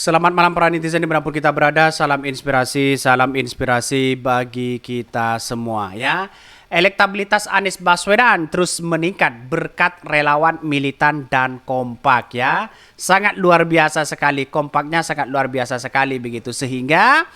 Selamat malam para netizen dimanapun kita berada. Salam inspirasi bagi kita semua ya. Elektabilitas Anies Baswedan terus meningkat berkat relawan militan dan kompak ya. Sangat luar biasa sekali, kompaknya sangat luar biasa sekali begitu, sehingga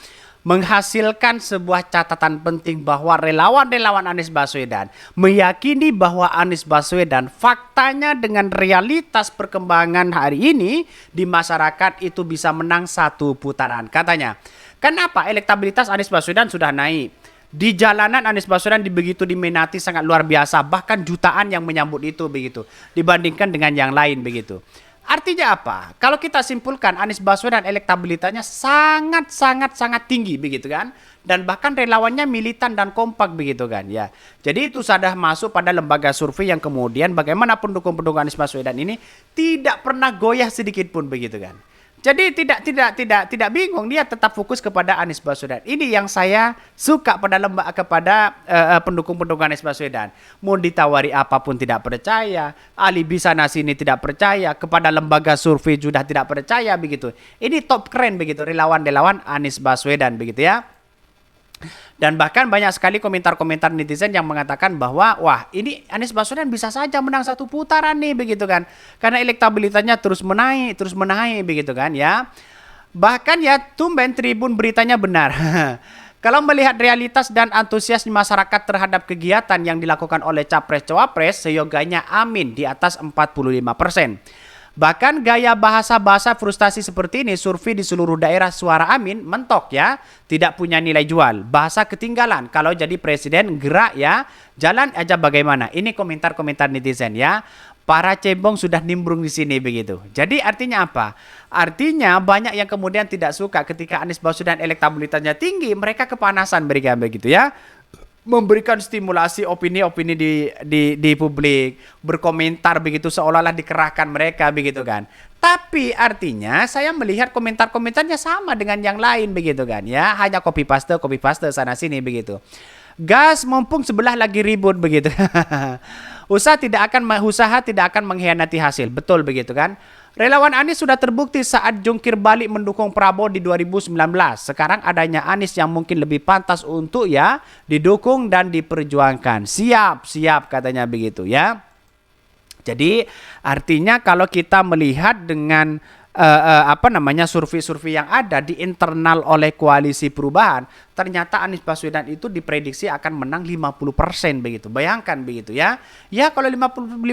menghasilkan sebuah catatan penting bahwa relawan-relawan Anies Baswedan meyakini bahwa Anies Baswedan faktanya dengan realitas perkembangan hari ini di masyarakat itu bisa menang satu putaran. Katanya, kenapa elektabilitas Anies Baswedan sudah naik? Di jalanan Anies Baswedan begitu diminati sangat luar biasa, bahkan jutaan yang menyambut itu begitu dibandingkan dengan yang lain begitu. Artinya apa? Kalau kita simpulkan, Anies Baswedan elektabilitasnya sangat tinggi begitu kan, dan bahkan relawannya militan dan kompak begitu kan ya. Jadi itu sudah masuk pada lembaga survei yang kemudian bagaimana pendukung-pendukung Anies Baswedan ini tidak pernah goyah sedikit pun begitu kan. Jadi tidak bingung, dia tetap fokus kepada Anies Baswedan. Ini yang saya suka pada kepada pendukung-pendukung Anies Baswedan. Mau ditawari apapun tidak percaya, alibi sana sini tidak percaya, kepada lembaga survei sudah tidak percaya begitu. Ini top keren begitu, relawan-relawan Anies Baswedan begitu ya. Dan bahkan banyak sekali komentar-komentar netizen yang mengatakan bahwa wah, ini Anies Baswedan bisa saja menang satu putaran nih begitu kan. Karena elektabilitasnya terus menaik begitu kan ya. Bahkan ya tumben Tribun beritanya benar. Kalau melihat realitas dan antusias masyarakat terhadap kegiatan yang dilakukan oleh Capres-Cawapres, seyogianya amin di atas 45%. Bahkan gaya bahasa-bahasa frustasi seperti ini, survei di seluruh daerah suara amin mentok ya, tidak punya nilai jual. Bahasa ketinggalan, kalau jadi presiden gerak ya, jalan aja bagaimana. Ini komentar-komentar netizen ya. Para cebong sudah nimbrung di sini begitu. Jadi artinya apa? Artinya banyak yang kemudian tidak suka ketika Anies Baswedan elektabilitasnya tinggi, mereka kepanasan mereka begitu ya. Memberikan stimulasi opini-opini di publik, berkomentar begitu seolah-olah dikerahkan mereka begitu kan. Tapi artinya saya melihat komentar-komentarnya sama dengan yang lain begitu kan ya, hanya copy paste sana sini begitu. Gas mumpung sebelah lagi ribut begitu. Usaha tidak akan mengkhianati hasil, betul begitu kan. Relawan Anies sudah terbukti saat jungkir balik mendukung Prabowo di 2019. Sekarang adanya Anies yang mungkin lebih pantas untuk ya didukung dan diperjuangkan. Siap katanya begitu ya. Jadi artinya kalau kita melihat dengan survei-survei yang ada di internal oleh koalisi perubahan, ternyata Anies Baswedan itu diprediksi akan menang 50% begitu. Bayangkan begitu ya. Ya kalau 50%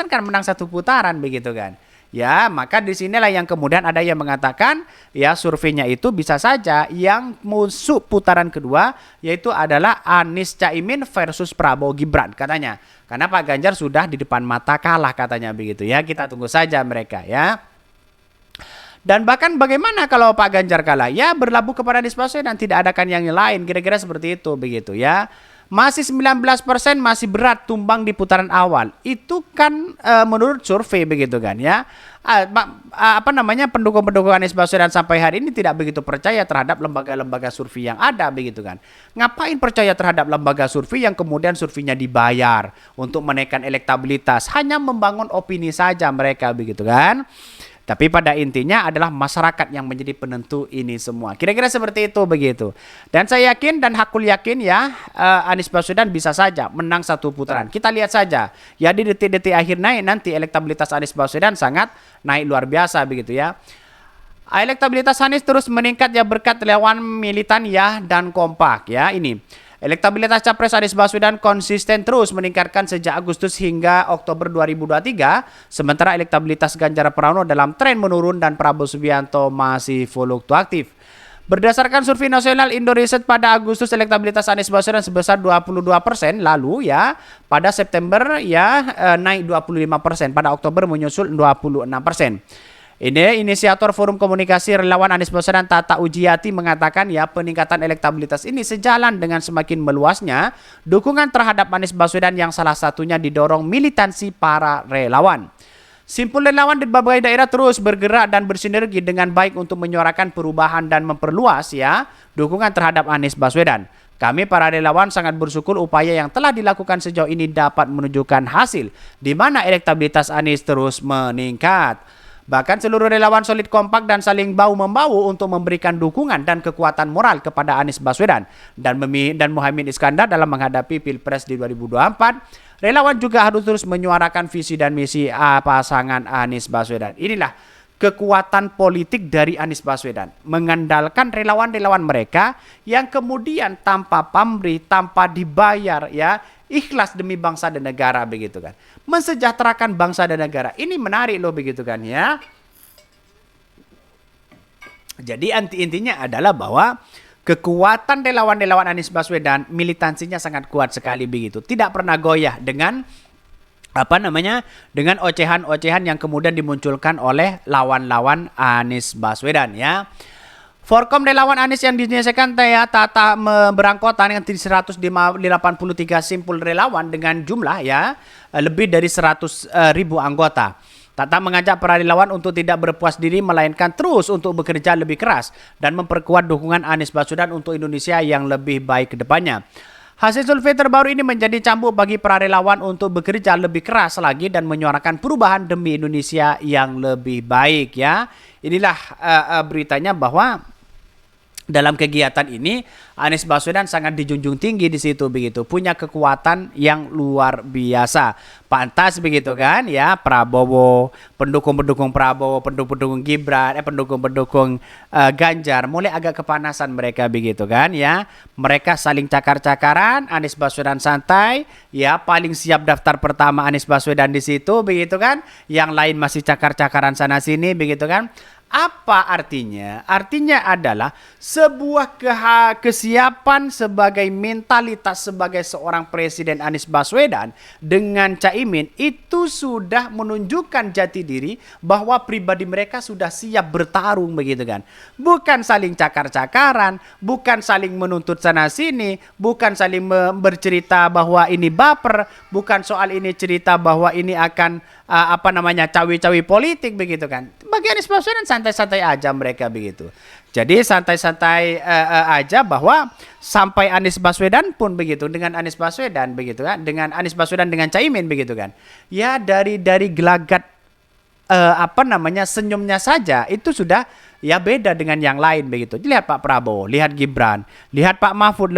kan menang satu putaran begitu kan. Ya, maka di sinilah yang kemudian ada yang mengatakan ya surveinya itu bisa saja yang masuk putaran kedua yaitu adalah Anies Caimin versus Prabowo Gibran katanya. Karena Pak Ganjar sudah di depan mata kalah katanya begitu ya. Kita tunggu saja mereka ya. Dan bahkan bagaimana kalau Pak Ganjar kalah? Ya berlabuh kepada Anies Baswedan, tidak adakan yang lain, kira-kira seperti itu begitu ya. Masih 19% masih berat tumbang di putaran awal. Itu kan menurut survei begitu kan ya. Pendukung-pendukung Anies Baswedan sampai hari ini tidak begitu percaya terhadap lembaga-lembaga survei yang ada begitu kan. Ngapain percaya terhadap lembaga survei yang kemudian surveinya dibayar untuk menaikkan elektabilitas? Hanya membangun opini saja mereka begitu kan. Tapi pada intinya adalah masyarakat yang menjadi penentu ini semua. Kira-kira seperti itu begitu. Dan saya yakin dan hakul yakin ya Anies Baswedan bisa saja menang satu putaran. Kita lihat saja. Ya di detik-detik akhir naik nanti elektabilitas Anies Baswedan sangat naik luar biasa begitu ya. Elektabilitas Anies terus meningkat ya berkat relawan militan ya dan kompak ya ini. Elektabilitas Capres Anies Baswedan konsisten terus meningkatkan sejak Agustus hingga Oktober 2023, sementara elektabilitas Ganjar Pranowo dalam tren menurun dan Prabowo Subianto masih fluktuatif. Berdasarkan survei nasional Indoresearch pada Agustus elektabilitas Anies Baswedan sebesar 22%, lalu ya pada September ya naik 25%, pada Oktober menyusul 26%. Ini inisiator forum komunikasi relawan Anies Baswedan Tata Ujiyati mengatakan ya peningkatan elektabilitas ini sejalan dengan semakin meluasnya dukungan terhadap Anies Baswedan yang salah satunya didorong militansi para relawan. Simpul relawan di berbagai daerah terus bergerak dan bersinergi dengan baik untuk menyuarakan perubahan dan memperluas ya dukungan terhadap Anies Baswedan. Kami para relawan sangat bersyukur upaya yang telah dilakukan sejauh ini dapat menunjukkan hasil di mana elektabilitas Anies terus meningkat. Bahkan seluruh relawan solid kompak dan saling bahu-membahu untuk memberikan dukungan dan kekuatan moral kepada Anies Baswedan dan Muhaimin Iskandar dalam menghadapi Pilpres di 2024. Relawan juga harus terus menyuarakan visi dan misi pasangan Anies Baswedan. Inilah kekuatan politik dari Anies Baswedan, mengandalkan relawan-relawan mereka yang kemudian tanpa pamrih, tanpa dibayar, ya, ikhlas demi bangsa dan negara, begitu kan, mensejahterakan bangsa dan negara. Ini menarik loh, begitu kan, ya. Jadi intinya adalah bahwa kekuatan relawan-relawan Anies Baswedan, militansinya sangat kuat sekali, begitu, tidak pernah goyah dengan dengan ocehan-ocehan yang kemudian dimunculkan oleh lawan-lawan Anies Baswedan, ya. Forkom relawan Anies yang dinyatakan Tata berangkota dengan 183 simpul relawan dengan jumlah, ya, lebih dari 100.000 anggota. Tata mengajak para relawan untuk tidak berpuas diri, melainkan terus untuk bekerja lebih keras dan memperkuat dukungan Anies Baswedan untuk Indonesia yang lebih baik ke depannya. Hasil survei terbaru ini menjadi cambuk bagi para relawan untuk bekerja lebih keras lagi dan menyuarakan perubahan demi Indonesia yang lebih baik, ya. Inilah beritanya bahwa dalam kegiatan ini Anies Baswedan sangat dijunjung tinggi di situ, begitu, punya kekuatan yang luar biasa. Pantas, begitu kan, ya, Prabowo, pendukung-pendukung Prabowo, pendukung-pendukung Gibran, pendukung-pendukung Ganjar mulai agak kepanasan mereka, begitu kan, ya. Mereka saling cakar-cakaran, Anies Baswedan santai, ya, paling siap daftar pertama Anies Baswedan di situ, begitu kan. Yang lain masih cakar-cakaran sana sini, begitu kan. Apa artinya? Artinya adalah sebuah kesiapan sebagai mentalitas sebagai seorang presiden Anies Baswedan dengan Caimin itu sudah menunjukkan jati diri bahwa pribadi mereka sudah siap bertarung, begitu kan. Bukan saling cakar-cakaran, bukan saling menuntut sana sini, bukan saling bercerita bahwa ini baper, bukan soal ini cerita bahwa ini akan cawi-cawi politik, begitu kan. Bagi Anies Baswedan santai-santai aja mereka, begitu. Jadi santai-santai aja bahwa sampai Anies Baswedan pun begitu dengan Anies Baswedan, begitu kan, dengan Anies Baswedan dengan Caimin, begitu kan. Ya dari gelagat senyumnya saja itu sudah, ya, beda dengan yang lain, begitu. Lihat Pak Prabowo, lihat Gibran, lihat Pak Mahfud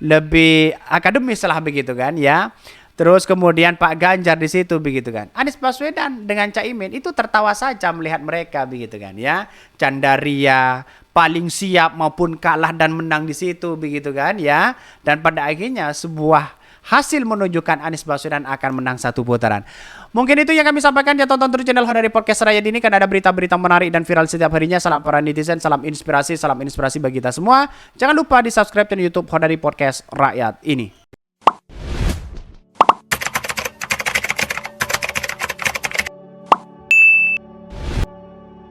lebih akademis lah, begitu kan, ya. Terus kemudian Pak Ganjar di situ, begitu kan. Anies Baswedan dengan Caimin itu tertawa saja melihat mereka, begitu kan, ya. Candaria paling siap maupun kalah dan menang di situ, begitu kan, ya. Dan pada akhirnya sebuah hasil menunjukkan Anies Baswedan akan menang satu putaran. Mungkin itu yang kami sampaikan. Ya, tonton terus channel Honari Podcast Rakyat ini karena ada berita-berita menarik dan viral setiap harinya. Salam para netizen, salam inspirasi bagi kita semua. Jangan lupa di subscribe channel YouTube Honari Podcast Rakyat ini.